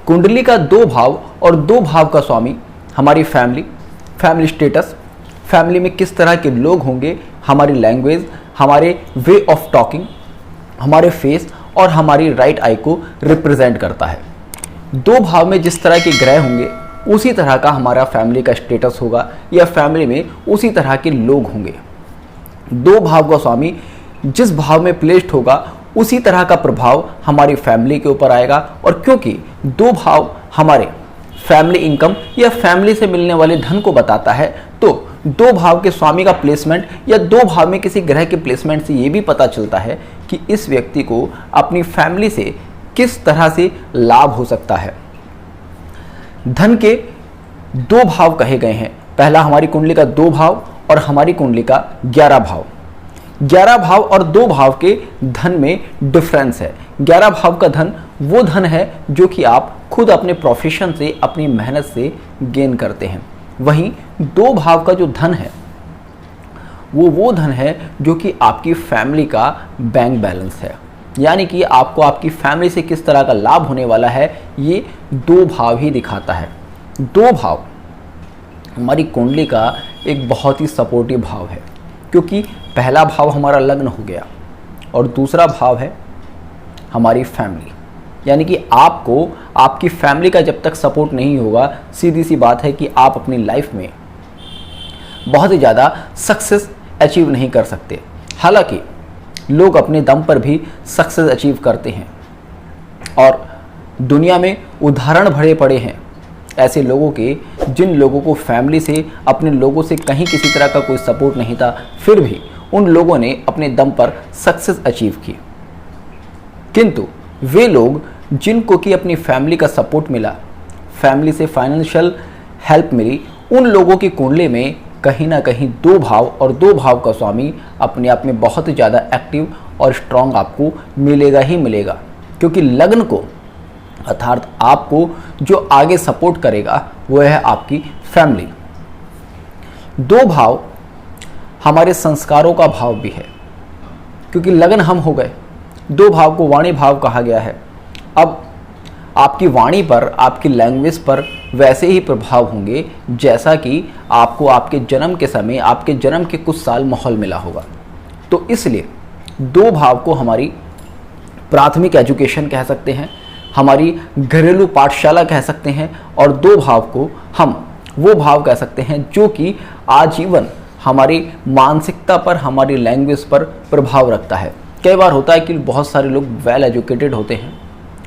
कुंडली का 2 भाव और 2 भाव का स्वामी हमारी फैमिली स्टेटस, फैमिली में किस तरह के लोग होंगे, हमारी लैंग्वेज, हमारे वे ऑफ टॉकिंग, हमारे फेस और हमारी राइट आई को रिप्रेजेंट करता है। 2 भाव में जिस तरह के ग्रह होंगे उसी तरह का हमारा फैमिली का स्टेटस होगा या फैमिली में उसी तरह के लोग होंगे। 2 भाव का स्वामी जिस भाव में प्लेस्ड होगा उसी तरह का प्रभाव हमारी फैमिली के ऊपर आएगा। और क्योंकि 2 भाव हमारे फैमिली इनकम या फैमिली से मिलने वाले धन को बताता है, तो 2 भाव के स्वामी का प्लेसमेंट या 2 भाव में किसी ग्रह के प्लेसमेंट से ये भी पता चलता है कि इस व्यक्ति को अपनी फैमिली से किस तरह से लाभ हो सकता है। धन के 2 भाव कहे गए हैं। पहला हमारी कुंडली का 2 भाव और हमारी कुंडली का 11 भाव। 11 भाव और 2 भाव के धन में डिफरेंस है। 11 भाव का धन वो धन है जो कि आप खुद अपने प्रोफेशन से, अपनी मेहनत से गेन करते हैं। वहीं 2 भाव का जो धन है वो धन है जो कि आपकी फैमिली का बैंक बैलेंस है, यानी कि आपको आपकी फैमिली से किस तरह का लाभ होने वाला है ये 2 भाव ही दिखाता है। 2 भाव हमारी कुंडली का एक बहुत ही सपोर्टिव भाव है, क्योंकि पहला भाव हमारा लग्न हो गया और दूसरा भाव है हमारी फैमिली, यानी कि आपको आपकी फैमिली का जब तक सपोर्ट नहीं होगा, सीधी सी बात है कि आप अपनी लाइफ में बहुत ही ज़्यादा सक्सेस अचीव नहीं कर सकते। हालांकि लोग अपने दम पर भी सक्सेस अचीव करते हैं और दुनिया में उदाहरण भरे पड़े हैं ऐसे लोगों के जिन लोगों को फैमिली से, अपने लोगों से कहीं किसी तरह का कोई सपोर्ट नहीं था, फिर भी उन लोगों ने अपने दम पर सक्सेस अचीव की। किंतु वे लोग जिनको कि अपनी फैमिली का सपोर्ट मिला, फैमिली से फाइनेंशियल हेल्प मिली, उन लोगों की कुंडली में कहीं ना कहीं 2 भाव और 2 भाव का स्वामी अपने आप में बहुत ज़्यादा एक्टिव और स्ट्रांग आपको मिलेगा ही मिलेगा। क्योंकि लग्न को अर्थात आपको जो आगे सपोर्ट करेगा वो है आपकी फैमिली। 2 भाव हमारे संस्कारों का भाव भी है, क्योंकि लग्न हम हो गए। 2 भाव को वाणी भाव कहा गया है। अब आपकी वाणी पर, आपकी लैंग्वेज पर वैसे ही प्रभाव होंगे जैसा कि आपको आपके जन्म के समय, आपके जन्म के कुछ साल माहौल मिला होगा। तो इसलिए 2 भाव को हमारी प्राथमिक एजुकेशन कह सकते हैं, हमारी घरेलू पाठशाला कह सकते हैं, और 2 भाव को हम वो भाव कह सकते हैं जो कि आजीवन हमारी मानसिकता पर, हमारी लैंग्वेज पर प्रभाव रखता है। कई बार होता है कि बहुत सारे लोग वेल एजुकेटेड होते हैं,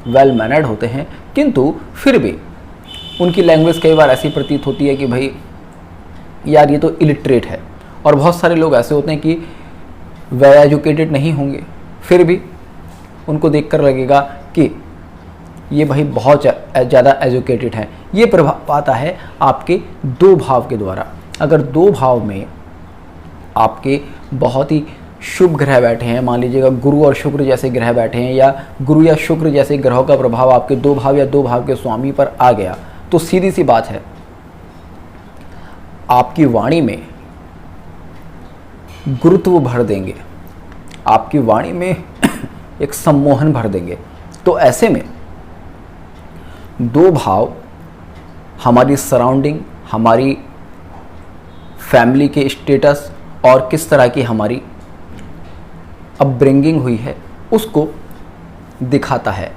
वेल मैनर्ड होते हैं, किंतु फिर भी उनकी लैंग्वेज कई बार ऐसी प्रतीत होती है कि भाई यार ये तो इलिटरेट है। और बहुत सारे लोग ऐसे होते हैं कि वेल एजुकेटेड नहीं होंगे, फिर भी उनको देखकर लगेगा कि ये भाई बहुत ज़्यादा एजुकेटेड है। ये प्रभाव आता है आपके 2 भाव के द्वारा। अगर 2 भाव में आपके बहुत ही शुभ ग्रह बैठे हैं, मान लीजिएगा गुरु और शुक्र जैसे ग्रह बैठे हैं, या गुरु या शुक्र जैसे ग्रहों का प्रभाव आपके 2 भाव या 2 भाव के स्वामी पर आ गया, तो सीधी सी बात है आपकी वाणी में गुरुत्व भर देंगे, आपकी वाणी में एक सम्मोहन भर देंगे। तो ऐसे में 2 भाव हमारी सराउंडिंग, हमारी फैमिली के स्टेटस और किस तरह की हमारी अपब्रिंगिंग हुई है उसको दिखाता है।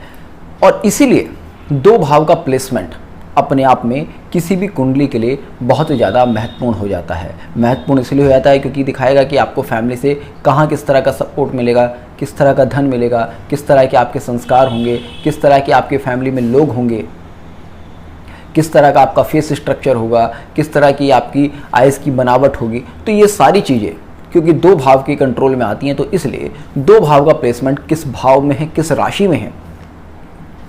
और इसीलिए 2 भाव का प्लेसमेंट अपने आप में किसी भी कुंडली के लिए बहुत ज़्यादा महत्वपूर्ण हो जाता है। महत्वपूर्ण इसलिए हो जाता है क्योंकि दिखाएगा कि आपको फैमिली से कहाँ किस तरह का सपोर्ट मिलेगा, किस तरह का धन मिलेगा, किस तरह के आपके संस्कार होंगे, किस तरह के आपके फैमिली में लोग होंगे, किस तरह का आपका फेस स्ट्रक्चर होगा, किस तरह की आपकी आइज़ की बनावट होगी। तो ये सारी चीज़ें क्योंकि 2 भाव के कंट्रोल में आती हैं, तो इसलिए 2 भाव का प्लेसमेंट किस भाव में है, किस राशि में है,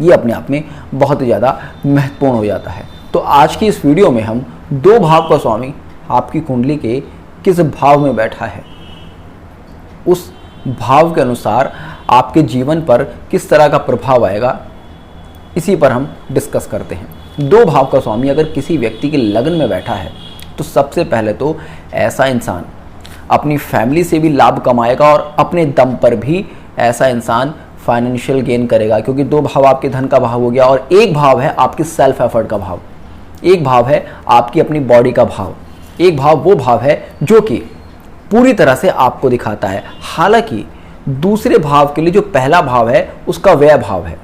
ये अपने आप में बहुत ज़्यादा महत्वपूर्ण हो जाता है। तो आज की इस वीडियो में हम 2 भाव का स्वामी आपकी कुंडली के किस भाव में बैठा है, उस भाव के अनुसार आपके जीवन पर किस तरह का प्रभाव आएगा, इसी पर हम डिस्कस करते हैं। 2 भाव का स्वामी अगर किसी व्यक्ति के लग्न में बैठा है तो सबसे पहले तो ऐसा इंसान अपनी फैमिली से भी लाभ कमाएगा और अपने दम पर भी ऐसा इंसान फाइनेंशियल गेन करेगा, क्योंकि 2 भाव आपके धन का भाव हो गया और एक भाव है आपकी सेल्फ एफर्ट का भाव, एक भाव है आपकी अपनी बॉडी का भाव, एक भाव वो भाव है जो कि पूरी तरह से आपको दिखाता है। हालांकि दूसरे भाव के लिए जो पहला भाव है उसका व्यय भाव है।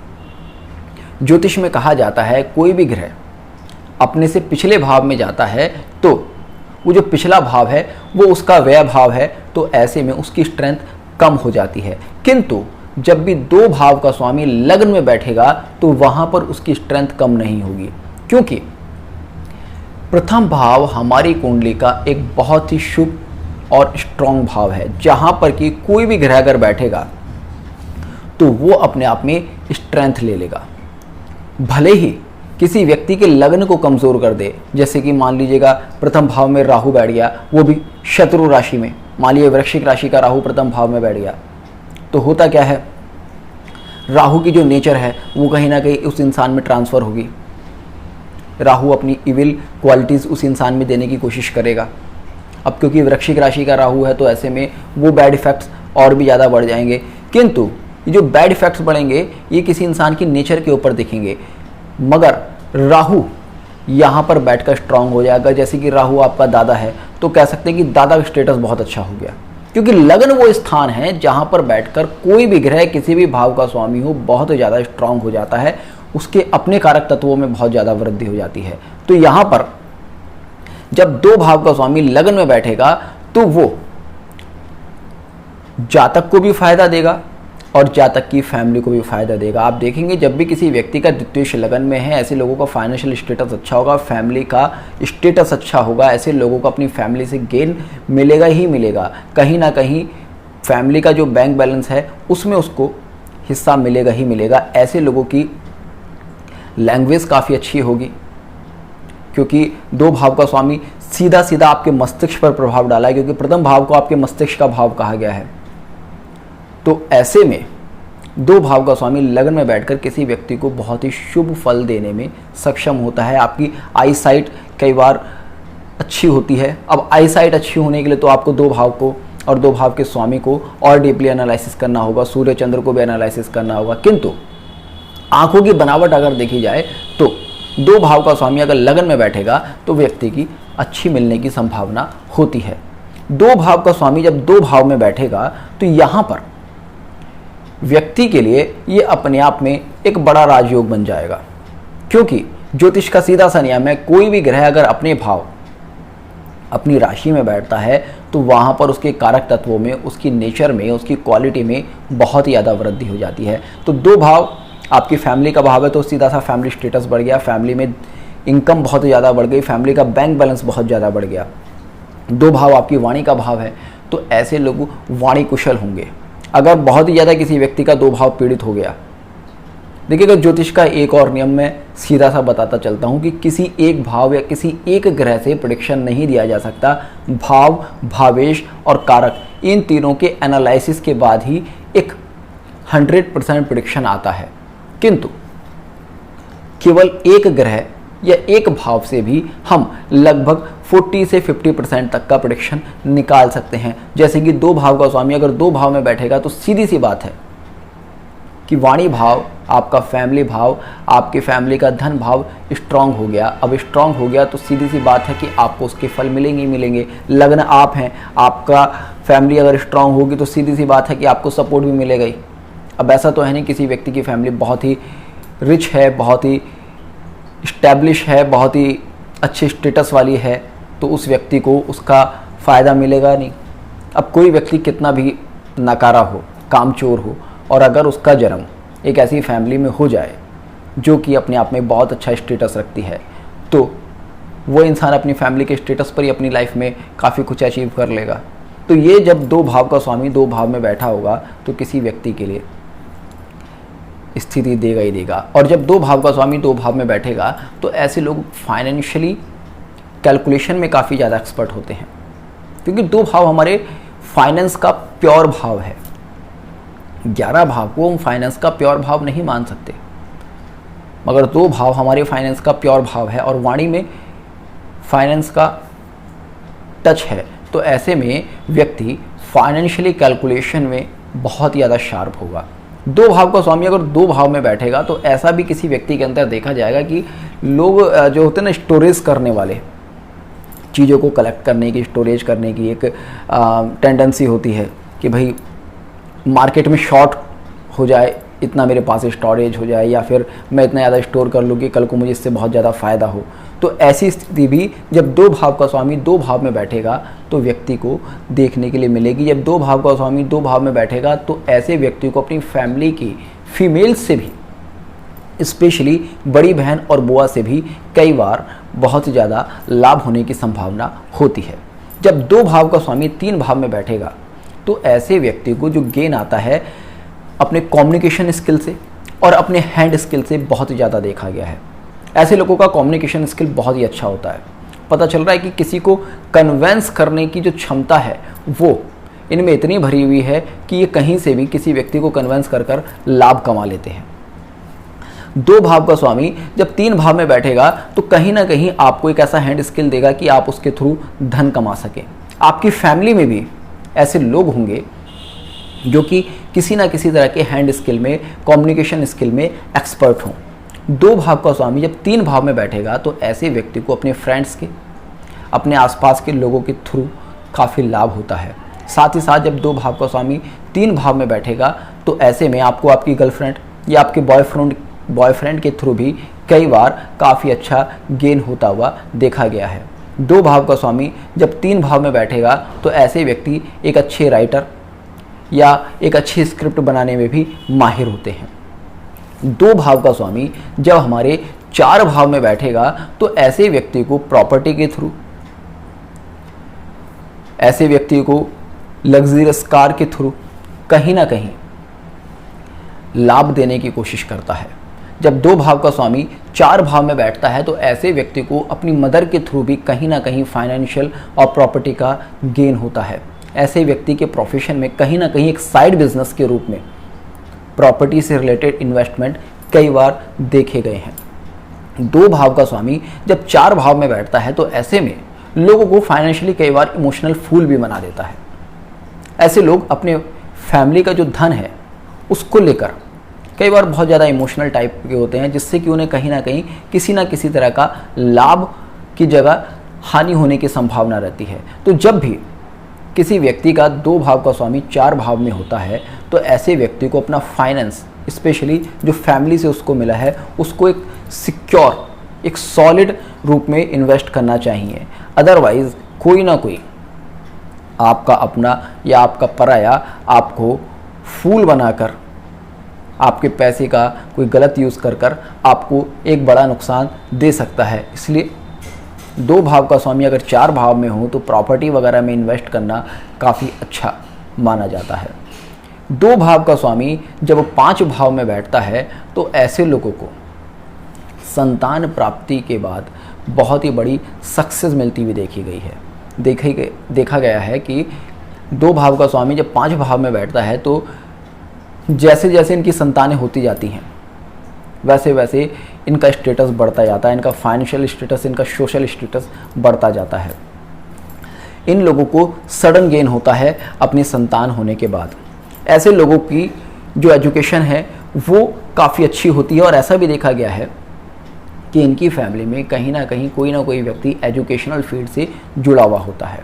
ज्योतिष में कहा जाता है कोई भी ग्रह अपने से पिछले भाव में जाता है तो वो जो पिछला भाव है वो उसका व्यय भाव है, तो ऐसे में उसकी स्ट्रेंथ कम हो जाती है। किंतु जब भी 2 भाव का स्वामी लग्न में बैठेगा तो वहां पर उसकी स्ट्रेंथ कम नहीं होगी, क्योंकि प्रथम भाव हमारी कुंडली का एक बहुत ही शुभ और स्ट्रॉन्ग भाव है, जहां पर कि कोई भी ग्रह अगर बैठेगा तो वो अपने आप में स्ट्रेंथ ले लेगा। भले ही किसी व्यक्ति के लग्न को कमज़ोर कर दे, जैसे कि मान लीजिएगा प्रथम भाव में राहु बैठ गया, वो भी शत्रु राशि में, मान लीजिए वृश्चिक राशि का राहु प्रथम भाव में बैठ गया, तो होता क्या है, राहु की जो नेचर है वो कहीं ना कहीं उस इंसान में ट्रांसफ़र होगी। राहु अपनी इविल क्वालिटीज़ उस इंसान में देने की कोशिश करेगा। अब क्योंकि वृश्चिक राशि का राहु है तो ऐसे में वो बैड इफेक्ट्स और भी ज़्यादा बढ़ जाएंगे। किंतु ये जो बैड इफेक्ट्स बढ़ेंगे ये किसी इंसान की नेचर के ऊपर दिखेंगे, मगर राहु यहाँ पर बैठकर स्ट्रांग हो जाएगा। जैसे कि राहु आपका दादा है तो कह सकते हैं कि दादा का स्टेटस बहुत अच्छा हो गया, क्योंकि लग्न वो स्थान है जहाँ पर बैठकर कोई भी ग्रह किसी भी भाव का स्वामी हो बहुत ज़्यादा स्ट्रांग हो जाता है, उसके अपने कारक तत्वों में बहुत ज़्यादा वृद्धि हो जाती है। तो यहाँ पर जब 2 भाव का स्वामी लग्न में बैठेगा तो वो जातक को भी फायदा देगा और जातक की फैमिली को भी फायदा देगा। आप देखेंगे जब भी किसी व्यक्ति का द्वितीय लगन में है, ऐसे लोगों का फाइनेंशियल स्टेटस अच्छा होगा, फैमिली का स्टेटस अच्छा होगा, ऐसे लोगों को अपनी फैमिली से गेन मिलेगा ही मिलेगा। कहीं ना कहीं फैमिली का जो बैंक बैलेंस है उसमें उसको हिस्सा मिलेगा ही मिलेगा। ऐसे लोगों की लैंग्वेज काफ़ी अच्छी होगी, क्योंकि 2 भाव का स्वामी सीधा सीधा आपके मस्तिष्क पर प्रभाव डाला है, क्योंकि प्रथम भाव को आपके मस्तिष्क का भाव कहा गया है। तो ऐसे में 2 भाव का स्वामी लग्न में बैठकर किसी व्यक्ति को बहुत ही शुभ फल देने में सक्षम होता है। आपकी आई साइट कई बार अच्छी होती है। अब आई साइट अच्छी होने के लिए तो आपको 2 भाव को और 2 भाव के स्वामी को और डीपली एनालिसिस करना होगा, सूर्य चंद्र को भी एनालिसिस करना होगा। किंतु आंखों की बनावट अगर देखी जाए तो 2 भाव का स्वामी अगर लगन में बैठेगा तो व्यक्ति की अच्छी मिलने की संभावना होती है। 2 भाव का स्वामी जब 2 भाव में बैठेगा तो यहाँ पर व्यक्ति के लिए ये अपने आप में एक बड़ा राजयोग बन जाएगा, क्योंकि ज्योतिष का सीधा सा नियम है, कोई भी ग्रह अगर अपने भाव अपनी राशि में बैठता है तो वहाँ पर उसके कारक तत्वों में, उसकी नेचर में, उसकी क्वालिटी में बहुत ही ज़्यादा वृद्धि हो जाती है। तो 2 भाव आपकी फैमिली का भाव है तो सीधा सा फैमिली स्टेटस बढ़ गया, फैमिली में इनकम बहुत ज़्यादा बढ़ गई, फैमिली का बैंक बैलेंस बहुत ज़्यादा बढ़ गया। 2 भाव आपकी वाणी का भाव है तो ऐसे लोग वाणी कुशल होंगे। अगर बहुत ही ज़्यादा किसी व्यक्ति का 2 भाव पीड़ित हो गया, देखिएगा ज्योतिष का एक और नियम मैं सीधा सा बताता चलता हूँ कि किसी एक भाव या किसी एक ग्रह से प्रेडिक्शन नहीं दिया जा सकता। भाव, भावेश और कारक, इन तीनों के एनालिसिस के बाद ही एक 100% प्रेडिक्शन आता है। किंतु केवल एक ग्रह या एक भाव से भी हम लगभग 40 से 50% तक का प्रेडिक्शन निकाल सकते हैं। जैसे कि 2 भाव का स्वामी अगर 2 भाव में बैठेगा तो सीधी सी बात है कि वाणी भाव, आपका फैमिली भाव, आपकी फैमिली का धन भाव स्ट्रांग हो गया। अब स्ट्रांग हो गया तो सीधी सी बात है कि आपको उसके फल मिलेंगे ही मिलेंगे। लग्न आप हैं, आपका फैमिली अगर स्ट्रांग होगी तो सीधी सी बात है कि आपको सपोर्ट भी मिलेगा ही। अब ऐसा तो है नहीं किसी व्यक्ति की फैमिली बहुत ही रिच है, बहुत ही इस्टेब्लिश है, बहुत ही अच्छे स्टेटस वाली है तो उस व्यक्ति को उसका फ़ायदा मिलेगा नहीं। अब कोई व्यक्ति कितना भी नकारा हो, कामचोर हो, और अगर उसका जन्म एक ऐसी फैमिली में हो जाए जो कि अपने आप में बहुत अच्छा स्टेटस रखती है, तो वो इंसान अपनी फैमिली के स्टेटस पर ही अपनी लाइफ में काफ़ी कुछ अचीव कर लेगा। तो ये जब 2 भाव का स्वामी 2 भाव में बैठा होगा तो किसी व्यक्ति के लिए स्थिति देगा ही देगा। और जब 2 भाव का स्वामी 2 भाव में बैठेगा तो ऐसे लोग फाइनेंशियली कैलकुलेशन में काफ़ी ज़्यादा एक्सपर्ट होते हैं, क्योंकि 2 भाव हमारे फाइनेंस का प्योर भाव है। 11 भाव को हम फाइनेंस का प्योर भाव नहीं मान सकते, मगर 2 भाव हमारे फाइनेंस का प्योर भाव है और वाणी में फाइनेंस का टच है। तो ऐसे में व्यक्ति फाइनेंशियली कैलकुलेशन में बहुत ज़्यादा शार्प होगा। दो भाव का स्वामी अगर दो भाव में बैठेगा तो ऐसा भी किसी व्यक्ति के अंदर देखा जाएगा कि लोग जो होते हैं ना, स्टोरेज करने वाले, चीज़ों को कलेक्ट करने की, स्टोरेज करने की एक टेंडेंसी होती है कि भाई मार्केट में शॉर्ट हो जाए, इतना मेरे पास स्टोरेज हो जाए, या फिर मैं इतना ज़्यादा स्टोर कर लूँ कि कल को मुझे इससे बहुत ज़्यादा फ़ायदा हो। तो ऐसी स्थिति भी जब दो भाव का स्वामी दो भाव में बैठेगा तो व्यक्ति को देखने के लिए मिलेगी। जब दो भाव का स्वामी दो भाव में बैठेगा तो ऐसे व्यक्ति को अपनी फैमिली की फीमेल से भी, स्पेशली बड़ी बहन और बुआ से भी कई बार बहुत ज़्यादा लाभ होने की संभावना होती है। जब दो भाव का स्वामी तीन भाव में बैठेगा तो ऐसे व्यक्ति को जो गेन आता है अपने कम्युनिकेशन स्किल से और अपने हैंड स्किल से बहुत ज़्यादा देखा गया है। ऐसे लोगों का कम्युनिकेशन स्किल बहुत ही अच्छा होता है। पता चल रहा है कि किसी को कन्वेंस करने की जो क्षमता है वो इनमें इतनी भरी हुई है कि ये कहीं से भी किसी व्यक्ति को कन्वेंस कर कर लाभ कमा लेते हैं। दो भाव का स्वामी जब तीन भाव में बैठेगा तो कहीं ना कहीं आपको एक ऐसा हैंड स्किल देगा कि आप उसके थ्रू धन कमा सकें। आपकी फैमिली में भी ऐसे लोग होंगे जो कि किसी ना किसी तरह के हैंड स्किल में, कम्युनिकेशन स्किल में एक्सपर्ट हों। दो भाव का स्वामी जब तीन भाव में बैठेगा तो ऐसे व्यक्ति को अपने फ्रेंड्स के, अपने आसपास के लोगों के थ्रू काफ़ी लाभ होता है। साथ ही साथ जब दो भाव का स्वामी तीन भाव में बैठेगा तो ऐसे में आपको आपकी गर्लफ्रेंड या आपके बॉयफ्रेंड के थ्रू भी कई बार काफ़ी अच्छा गेन होता हुआ देखा गया है। दो भाव का स्वामी जब तीन भाव में बैठेगा तो ऐसे व्यक्ति एक अच्छे राइटर या एक अच्छी स्क्रिप्ट बनाने में भी माहिर होते हैं। दो भाव का स्वामी जब हमारे चार भाव में बैठेगा तो ऐसे व्यक्ति को प्रॉपर्टी के थ्रू, ऐसे व्यक्ति को लग्जरियस कार के थ्रू कहीं ना कहीं लाभ देने की कोशिश करता है। जब दो भाव का स्वामी चार भाव में बैठता है तो ऐसे व्यक्ति को अपनी मदर के थ्रू भी कहीं ना कहीं फाइनेंशियल और प्रॉपर्टी का गेन होता है। ऐसे व्यक्ति के प्रोफेशन में कहीं ना कहीं एक साइड बिजनेस के रूप में प्रॉपर्टी से रिलेटेड इन्वेस्टमेंट कई बार देखे गए हैं। दो भाव का स्वामी जब चार भाव में बैठता है तो ऐसे में लोगों को फाइनेंशियली कई बार इमोशनल फूल भी बना देता है। ऐसे लोग अपने फैमिली का जो धन है उसको लेकर कई बार बहुत ज़्यादा इमोशनल टाइप के होते हैं, जिससे कि उन्हें कहीं ना कहीं किसी ना किसी तरह का लाभ की जगह हानि होने की संभावना रहती है। तो जब भी किसी व्यक्ति का दो भाव का स्वामी चार भाव में होता है तो ऐसे व्यक्ति को अपना फाइनेंस, स्पेशली जो फैमिली से उसको मिला है, उसको एक सिक्योर, एक सॉलिड रूप में इन्वेस्ट करना चाहिए। अदरवाइज कोई ना कोई आपका अपना या आपका पराया आपको फूल बनाकर, आपके पैसे का कोई गलत यूज़ कर कर आपको एक बड़ा नुकसान दे सकता है। इसलिए दो भाव का स्वामी अगर चार भाव में हो तो प्रॉपर्टी वगैरह में इन्वेस्ट करना काफ़ी अच्छा माना जाता है। दो भाव का स्वामी जब पांच भाव में बैठता है तो ऐसे लोगों को संतान प्राप्ति के बाद बहुत ही बड़ी सक्सेस मिलती हुई देखी गई है। देखा गया है कि दो भाव का स्वामी जब पांच भाव में बैठता है तो जैसे जैसे इनकी संतानें होती जाती हैं वैसे वैसे इनका स्टेटस बढ़ता जाता है, इनका फाइनेंशियल स्टेटस, इनका सोशल स्टेटस बढ़ता जाता है। इन लोगों को सडन गेन होता है अपनी संतान होने के बाद। ऐसे लोगों की जो एजुकेशन है वो काफ़ी अच्छी होती है और ऐसा भी देखा गया है कि इनकी फैमिली में कहीं ना कोई व्यक्ति एजुकेशनल फील्ड से जुड़ा हुआ होता है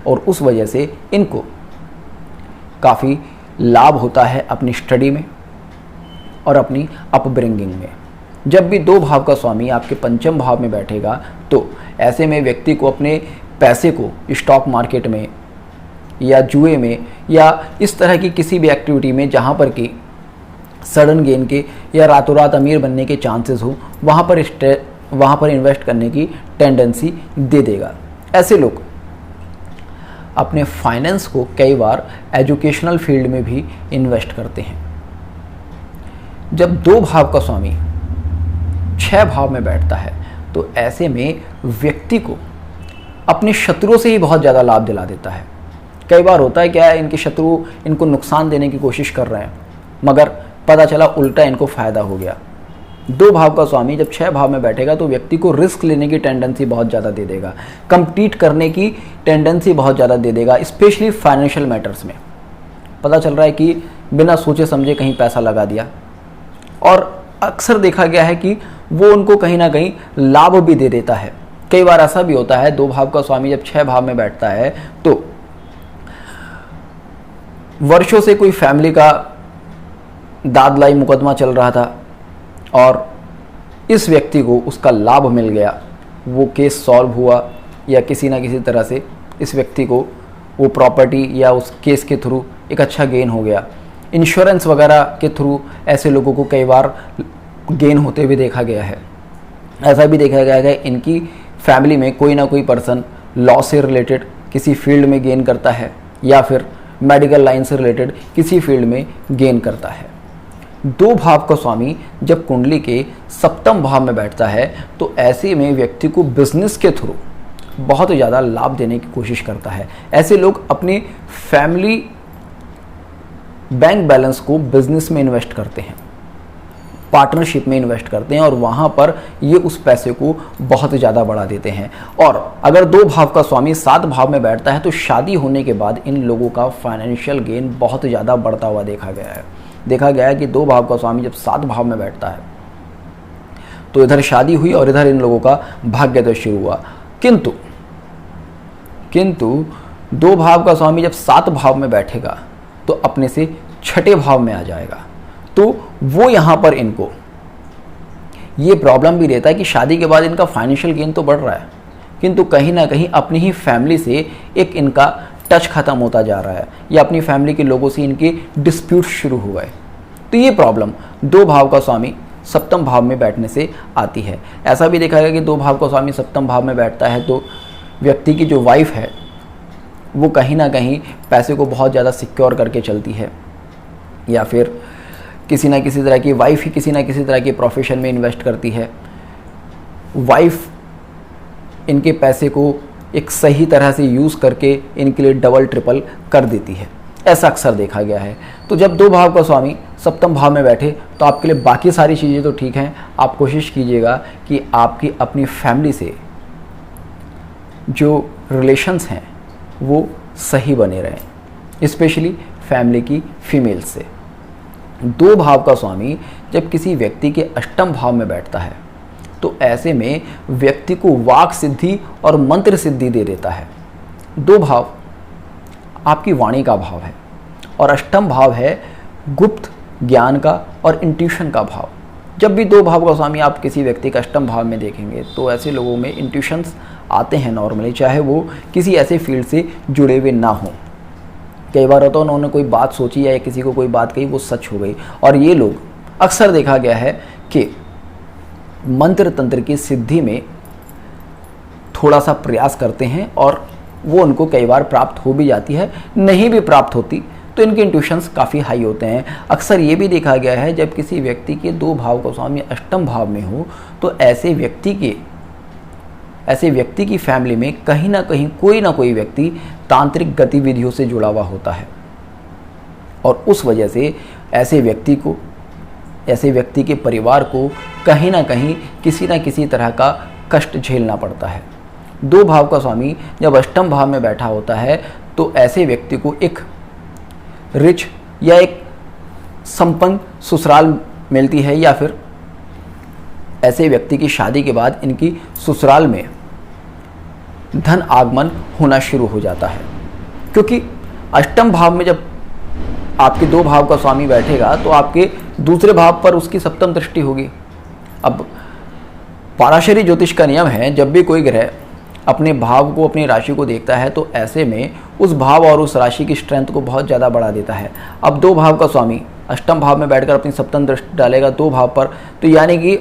और उस वजह से इनको काफ़ी लाभ होता है अपनी स्टडी में और अपनी अपब्रिंगिंग में। जब भी दो भाव का स्वामी आपके पंचम भाव में बैठेगा तो ऐसे में व्यक्ति को अपने पैसे को स्टॉक मार्केट में या जुए में या इस तरह की किसी भी एक्टिविटी में जहाँ पर कि सडन गेन के या रातों रात अमीर बनने के चांसेस हो वहाँ पर इन्वेस्ट करने की टेंडेंसी दे देगा। ऐसे लोग अपने फाइनेंस को कई बार एजुकेशनल फील्ड में भी इन्वेस्ट करते हैं। जब दो भाव का स्वामी छह भाव में बैठता है तो ऐसे में व्यक्ति को अपने शत्रुओं से ही बहुत ज़्यादा लाभ दिला देता है। कई बार होता है क्या है, इनके शत्रु इनको नुकसान देने की कोशिश कर रहे हैं मगर पता चला उल्टा इनको फ़ायदा हो गया। दो भाव का स्वामी जब छह भाव में बैठेगा तो व्यक्ति को रिस्क लेने की टेंडेंसी बहुत ज़्यादा दे देगा, कम्पीट करने की टेंडेंसी बहुत ज़्यादा दे देगा, स्पेशली फाइनेंशियल मैटर्स में। पता चल रहा है कि बिना सोचे समझे कहीं पैसा लगा दिया। और अक्सर देखा गया है कि वो उनको कहीं ना कहीं लाभ भी दे देता है। कई बार ऐसा भी होता है, 2 भाव का स्वामी जब 6 भाव में बैठता है तो वर्षों से कोई फैमिली का दादलाई मुकदमा चल रहा था और इस व्यक्ति को उसका लाभ मिल गया, वो केस सॉल्व हुआ या किसी ना किसी तरह से इस व्यक्ति को वो प्रॉपर्टी या उस केस के थ्रू एक अच्छा गेन हो गया। इंश्योरेंस वगैरह के थ्रू ऐसे लोगों को कई बार गेन होते हुए देखा गया है। ऐसा भी देखा गया है कि इनकी फैमिली में कोई ना कोई पर्सन लॉ से रिलेटेड किसी फील्ड में गेन करता है या फिर मेडिकल लाइन से रिलेटेड किसी फील्ड में गेन करता है। 2 भाव का स्वामी जब कुंडली के 7वें भाव में बैठता है तो ऐसे में व्यक्ति को बिजनेस के थ्रू बहुत ज़्यादा लाभ देने की कोशिश करता है। ऐसे लोग अपने फैमिली बैंक बैलेंस को बिजनेस में इन्वेस्ट करते हैं, पार्टनरशिप में इन्वेस्ट करते हैं और वहाँ पर ये उस पैसे को बहुत ज़्यादा बढ़ा देते हैं। और अगर 2 भाव का स्वामी 7 भाव में बैठता है तो शादी होने के बाद इन लोगों का फाइनेंशियल गेन बहुत ज़्यादा बढ़ता हुआ देखा गया है। देखा गया है कि 2 भाव का स्वामी जब 7 भाव में बैठता है तो इधर शादी हुई और इधर इन लोगों का भाग्योदय शुरू हुआ। किंतु 2 भाव का स्वामी जब 7 भाव में बैठेगा तो अपने से 6ठे भाव में आ जाएगा, तो वो यहाँ पर इनको ये प्रॉब्लम भी रहता है कि शादी के बाद इनका फाइनेंशियल गेन तो बढ़ रहा है किंतु कहीं ना कहीं अपनी ही फैमिली से एक इनका टच खत्म होता जा रहा है या अपनी फैमिली के लोगों से इनके डिस्प्यूट शुरू हो गए। तो ये प्रॉब्लम 2 भाव का स्वामी 7वें भाव में बैठने से आती है। ऐसा भी देखा गया कि 2 भाव का स्वामी 7वें भाव में बैठता है तो व्यक्ति की जो वाइफ है वो कहीं ना कहीं पैसे को बहुत ज़्यादा सिक्योर करके चलती है या फिर किसी ना किसी तरह की वाइफ ही किसी ना किसी तरह के प्रोफेशन में इन्वेस्ट करती है। वाइफ इनके पैसे को एक सही तरह से यूज़ करके इनके लिए डबल ट्रिपल कर देती है, ऐसा अक्सर देखा गया है। तो जब 2 भाव का स्वामी 7वें भाव में बैठे तो आपके लिए बाकी सारी चीज़ें तो ठीक हैं, आप कोशिश कीजिएगा कि आपकी अपनी फैमिली से जो रिलेशंस हैं वो सही बने रहें, स्पेशली फैमिली की फीमेल से। 2 भाव का स्वामी जब किसी व्यक्ति के 8वें भाव में बैठता है तो ऐसे में व्यक्ति को वाक सिद्धि और मंत्र सिद्धि दे देता है। 2 भाव आपकी वाणी का भाव है और 8वां भाव है गुप्त ज्ञान का और इंट्यूशन का भाव। जब भी 2 भाव का स्वामी आप किसी व्यक्ति का 8वें भाव में देखेंगे तो ऐसे लोगों में इंट्यूशंस आते हैं नॉर्मली, चाहे वो किसी ऐसे फील्ड से जुड़े हुए ना हों। कई बार होता है उन्होंने कोई बात सोची या किसी को कोई बात कही वो सच हो गई। और ये लोग अक्सर देखा गया है कि मंत्र तंत्र की सिद्धि में थोड़ा सा प्रयास करते हैं और वो उनको कई बार प्राप्त हो भी जाती है, नहीं भी प्राप्त होती तो इनके इंट्यूशंस काफ़ी हाई होते हैं। अक्सर ये भी देखा गया है जब किसी व्यक्ति के 2 भाव का स्वामी 8वें भाव में हो तो ऐसे व्यक्ति की फैमिली में कहीं ना कहीं कोई ना कोई व्यक्ति तांत्रिक गतिविधियों से जुड़ा हुआ होता है और उस वजह से ऐसे व्यक्ति के परिवार को कहीं ना कहीं किसी ना किसी तरह का कष्ट झेलना पड़ता है। 2 भाव का स्वामी जब 8वें भाव में बैठा होता है तो ऐसे व्यक्ति को एक रिच या एक संपन्न ससुराल मिलती है या फिर ऐसे व्यक्ति की शादी के बाद इनकी ससुराल में धन आगमन होना शुरू हो जाता है, क्योंकि 8वें भाव में जब आपके 2 भाव का स्वामी बैठेगा तो आपके दूसरे भाव पर उसकी 7वीं दृष्टि होगी। अब पाराशरी ज्योतिष का नियम है, जब भी कोई ग्रह अपने भाव को अपनी राशि को देखता है तो ऐसे में उस भाव और उस राशि की स्ट्रेंथ को बहुत ज़्यादा बढ़ा देता है। अब 2 भाव का स्वामी 8वें भाव में बैठकर अपनी 7वीं दृष्टि डालेगा 2 भाव पर, तो यानी कि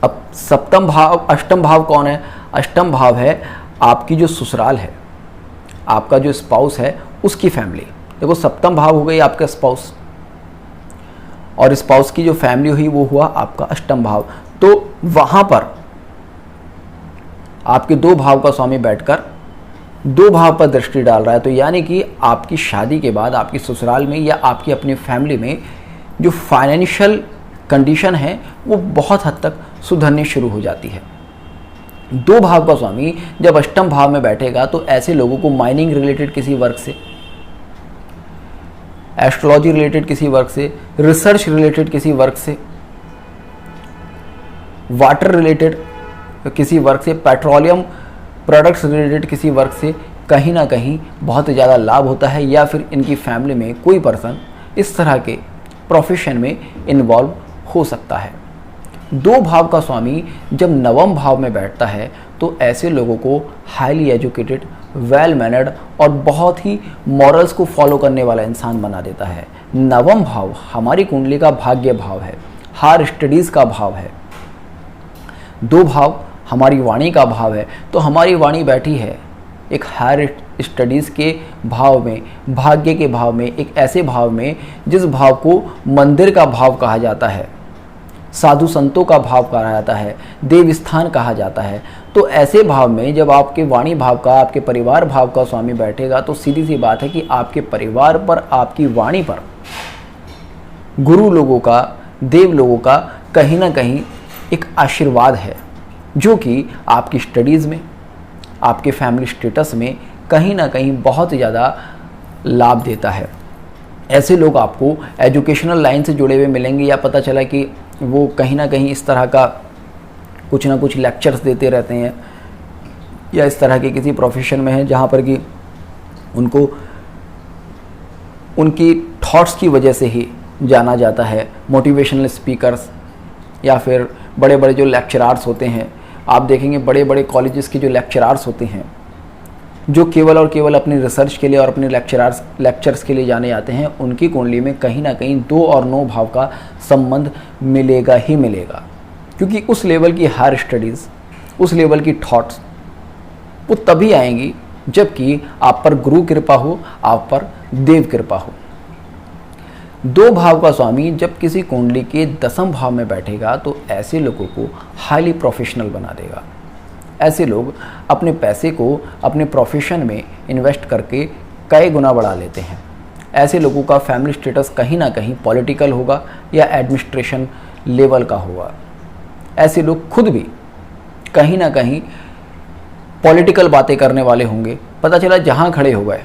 अब 8वें भाव कौन है? 8वां भाव है आपकी जो ससुराल है, आपका जो स्पाउस है उसकी फैमिली। देखो 7वां भाव हो गई आपका स्पाउस और स्पाउस की जो फैमिली हुई वो हुआ आपका 8वां भाव। तो वहाँ पर आपके 2 भाव का स्वामी बैठकर 2 भाव पर दृष्टि डाल रहा है, तो यानी कि आपकी शादी के बाद आपकी ससुराल में या आपकी अपनी फैमिली में जो फाइनेंशियल कंडीशन है वो बहुत हद तक सुधरनी शुरू हो जाती है। 2 भाव का स्वामी जब 8वें भाव में बैठेगा तो ऐसे लोगों को माइनिंग रिलेटेड किसी वर्क से, एस्ट्रोलॉजी रिलेटेड किसी वर्क से, रिसर्च रिलेटेड किसी वर्क से, वाटर रिलेटेड किसी वर्क से, पेट्रोलियम प्रोडक्ट्स रिलेटेड किसी वर्क से कहीं ना कहीं बहुत ज़्यादा लाभ होता है, या फिर इनकी फैमिली में कोई पर्सन इस तरह के प्रोफेशन में इन्वॉल्व हो सकता है। 2 भाव का स्वामी जब नवम भाव में बैठता है तो ऐसे लोगों को हाईली एजुकेटेड, वेल मैनर्ड और बहुत ही मॉरल्स को फॉलो करने वाला इंसान बना देता है। नवम भाव हमारी कुंडली का भाग्य भाव है, हायर स्टडीज़ का भाव है। 2 भाव हमारी वाणी का भाव है, तो हमारी वाणी बैठी है एक हायर स्टडीज़ के भाव में, भाग्य के भाव में, एक ऐसे भाव में जिस भाव को मंदिर का भाव कहा जाता है, साधु संतों का भाव कहा जाता है, देव स्थान कहा जाता है। तो ऐसे भाव में जब आपके वाणी भाव का, आपके परिवार भाव का स्वामी बैठेगा तो सीधी सी बात है कि आपके परिवार पर, आपकी वाणी पर गुरु लोगों का, देव लोगों का कहीं ना कहीं एक आशीर्वाद है, जो कि आपकी स्टडीज़ में, आपके फैमिली स्टेटस में कहीं ना कहीं बहुत ज़्यादा लाभ देता है। ऐसे लोग आपको एजुकेशनल लाइन से जुड़े हुए मिलेंगे, या पता चला कि वो कहीं ना कहीं इस तरह का कुछ ना कुछ लेक्चर्स देते रहते हैं, या इस तरह के किसी प्रोफेशन में है जहाँ पर कि उनको उनकी थॉट्स की वजह से ही जाना जाता है। मोटिवेशनल स्पीकर्स या फिर बड़े बड़े जो लेक्चरार्स होते हैं, आप देखेंगे बड़े बड़े कॉलेजेस के जो लेक्चरार्स होते हैं, जो केवल और केवल अपनी रिसर्च के लिए और अपने लेक्चर्स के लिए जाने जाते हैं, उनकी कुंडली में कहीं ना कहीं 2 और 9 भाव का संबंध मिलेगा ही मिलेगा, क्योंकि उस लेवल की हायर स्टडीज़, उस लेवल की थॉट्स वो तभी आएंगी जबकि आप पर गुरु कृपा हो, आप पर देव कृपा हो। 2 भाव का स्वामी जब किसी कुंडली के 10वें भाव में बैठेगा तो ऐसे लोगों को हाईली प्रोफेशनल बना देगा। ऐसे लोग अपने पैसे को अपने प्रोफेशन में इन्वेस्ट करके कई गुना बढ़ा लेते हैं। ऐसे लोगों का फैमिली स्टेटस कहीं ना कहीं पॉलिटिकल होगा या एडमिनिस्ट्रेशन लेवल का होगा। ऐसे लोग खुद भी कहीं ना कहीं पॉलिटिकल बातें करने वाले होंगे। पता चला जहाँ खड़े हो गए,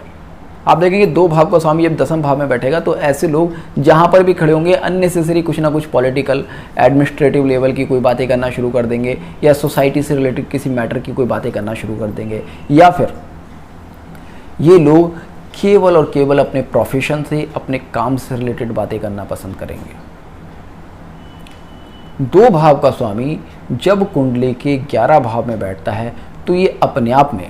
आप देखेंगे 2 भाव का स्वामी जब 10वें भाव में बैठेगा तो ऐसे लोग जहाँ पर भी खड़े होंगे अननेसेसरी कुछ ना कुछ पॉलिटिकल, एडमिनिस्ट्रेटिव लेवल की कोई बातें करना शुरू कर देंगे, या सोसाइटी से रिलेटेड किसी मैटर की कोई बातें करना शुरू कर देंगे, या फिर ये लोग केवल और केवल अपने प्रोफेशन से, अपने काम से रिलेटेड बातें करना पसंद करेंगे। 2 भाव का स्वामी जब कुंडली के 11 भाव में बैठता है तो ये अपने आप में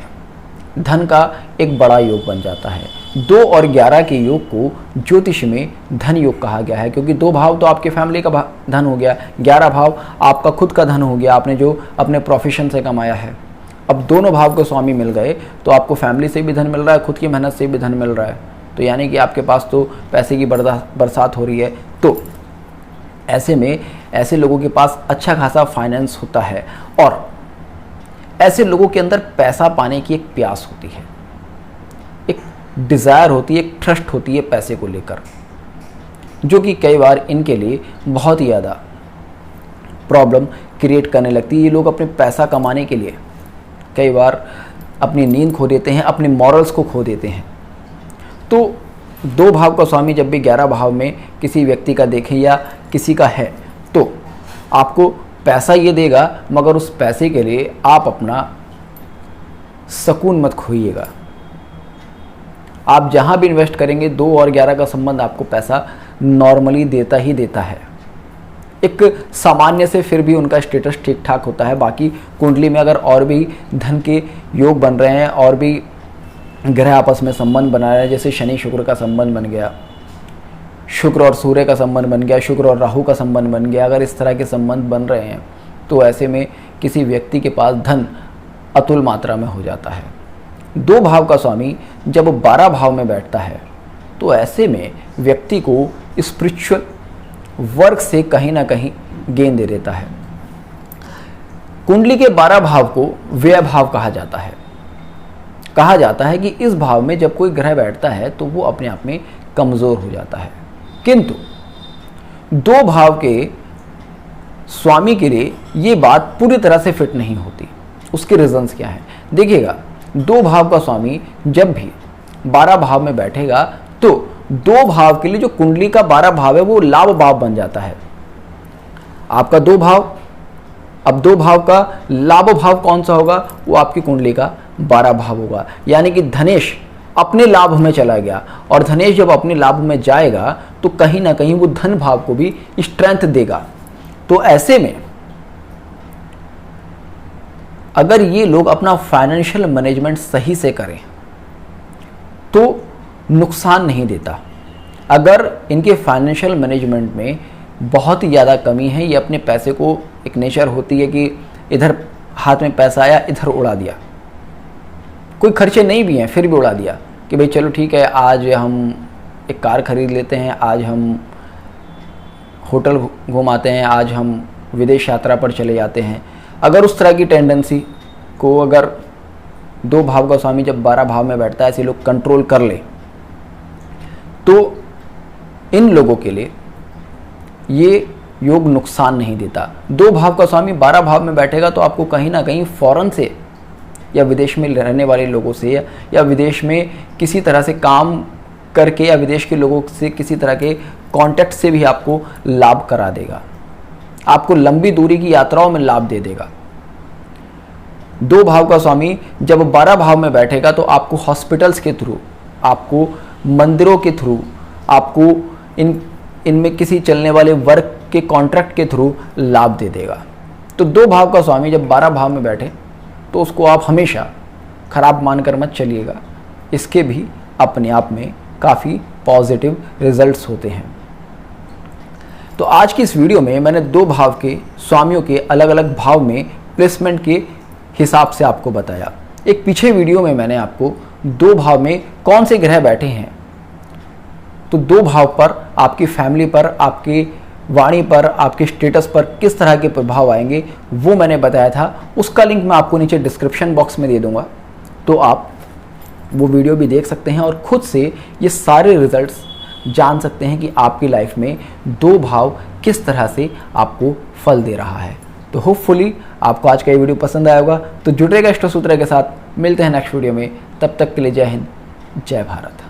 धन का एक बड़ा योग बन जाता है। 2 और 11 के योग को ज्योतिष में धन योग कहा गया है, क्योंकि 2 भाव तो आपके फैमिली का धन हो गया, 11 भाव आपका खुद का धन हो गया, आपने जो अपने प्रोफेशन से कमाया है। अब दोनों भाव के स्वामी मिल गए तो आपको फैमिली से भी धन मिल रहा है, खुद की मेहनत से भी धन मिल रहा है, तो यानी कि आपके पास तो पैसे की बरसात हो रही है। तो ऐसे में ऐसे लोगों के पास अच्छा खासा फाइनेंस होता है, और ऐसे लोगों के अंदर पैसा पाने की एक प्यास होती है, एक डिज़ायर होती है, एक ट्रस्ट होती है पैसे को लेकर, जो कि कई बार इनके लिए बहुत ही ज़्यादा प्रॉब्लम क्रिएट करने लगती है। ये लोग अपने पैसा कमाने के लिए कई बार अपनी नींद खो देते हैं, अपने मॉरल्स को खो देते हैं। तो 2 भाव का स्वामी जब भी 11 भाव में किसी व्यक्ति का देखें या किसी का है तो आपको पैसा ये देगा, मगर उस पैसे के लिए आप अपना सुकून मत खोइएगा। आप जहाँ भी इन्वेस्ट करेंगे 2 और 11 का संबंध आपको पैसा नॉर्मली देता ही देता है। एक सामान्य से फिर भी उनका स्टेटस ठीक ठाक होता है। बाकी कुंडली में अगर और भी धन के योग बन रहे हैं, और भी ग्रह आपस में संबंध बना रहे हैं, जैसे शनि शुक्र का संबंध बन गया, शुक्र और सूर्य का संबंध बन गया, शुक्र और राहु का संबंध बन गया, अगर इस तरह के संबंध बन रहे हैं तो ऐसे में किसी व्यक्ति के पास धन अतुल मात्रा में हो जाता है। 2 भाव का स्वामी जब 12 भाव में बैठता है तो ऐसे में व्यक्ति को स्पिरिचुअल वर्क से कहीं ना कहीं गेन दे देता है। कुंडली के 12 भाव को व्यय भाव कहा जाता है। कहा जाता है कि इस भाव में जब कोई ग्रह बैठता है तो वो अपने आप में कमज़ोर हो जाता है, किंतु 2 भाव के स्वामी के लिए ये बात पूरी तरह से फिट नहीं होती। उसके रीजंस क्या हैं देखिएगा। 2 भाव का स्वामी जब भी 12 भाव में बैठेगा तो दो भाव के लिए जो कुंडली का 12 भाव है वो लाभ भाव बन जाता है। आपका 2 भाव, अब 2 भाव का लाभ भाव कौन सा होगा? वो आपकी कुंडली का 12 भाव होगा। यानी कि धनेश अपने लाभ में चला गया, और धनेश जब अपने लाभ में जाएगा तो कहीं ना कहीं वो धन भाव को भी स्ट्रेंथ देगा। तो ऐसे में अगर ये लोग अपना फाइनेंशियल मैनेजमेंट सही से करें तो नुकसान नहीं देता। अगर इनके फाइनेंशियल मैनेजमेंट में बहुत ही ज़्यादा कमी है, ये अपने पैसे को, एक नेचर होती है कि इधर हाथ में पैसा आया इधर उड़ा दिया, कोई खर्चे नहीं भी हैं फिर भी उड़ा दिया कि भाई चलो ठीक है आज हम एक कार खरीद लेते हैं, आज हम होटल घुमाते हैं, आज हम विदेश यात्रा पर चले जाते हैं। अगर उस तरह की टेंडेंसी को अगर 2 भाव का स्वामी जब 12 भाव में बैठता है ऐसे लोग कंट्रोल कर ले तो इन लोगों के लिए ये योग नुकसान नहीं देता। 2 भाव का स्वामी 12 भाव में बैठेगा तो आपको कहीं ना कहीं फॉरेन से या विदेश में रहने वाले लोगों से या विदेश में किसी तरह से काम करके या विदेश के लोगों से किसी तरह के कांटेक्ट से भी आपको लाभ करा देगा, आपको लंबी दूरी की यात्राओं में लाभ दे देगा। 2 भाव का स्वामी जब 12 भाव में बैठेगा तो आपको हॉस्पिटल्स के थ्रू, आपको मंदिरों के थ्रू, आपको इनमें किसी चलने वाले वर्क के कॉन्ट्रैक्ट के थ्रू लाभ दे देगा। तो 2 भाव का स्वामी जब 12 भाव में बैठे तो उसको आप हमेशा खराब मानकर मत चलिएगा, इसके भी अपने आप में काफ़ी पॉजिटिव रिजल्ट्स होते हैं। तो आज की इस वीडियो में मैंने 2 भाव के स्वामियों के अलग अलग भाव में प्लेसमेंट के हिसाब से आपको बताया। एक पीछे वीडियो में मैंने आपको 2 भाव में कौन से ग्रह बैठे हैं, तो 2 भाव पर आपकी फैमिली पर, आपकी वाणी पर, आपके स्टेटस पर किस तरह के प्रभाव आएंगे वो मैंने बताया था। उसका लिंक मैं आपको नीचे डिस्क्रिप्शन बॉक्स में दे दूंगा, तो आप वो वीडियो भी देख सकते हैं और खुद से ये सारे रिजल्ट्स जान सकते हैं कि आपकी लाइफ में 2 भाव किस तरह से आपको फल दे रहा है। तो होपफुली आपको आज का ये वीडियो पसंद आया होगा। तो जुड़ेगा इष्ट सूत्र के साथ, मिलते हैं नेक्स्ट वीडियो में। तब तक के लिए जय हिंद, जय भारत।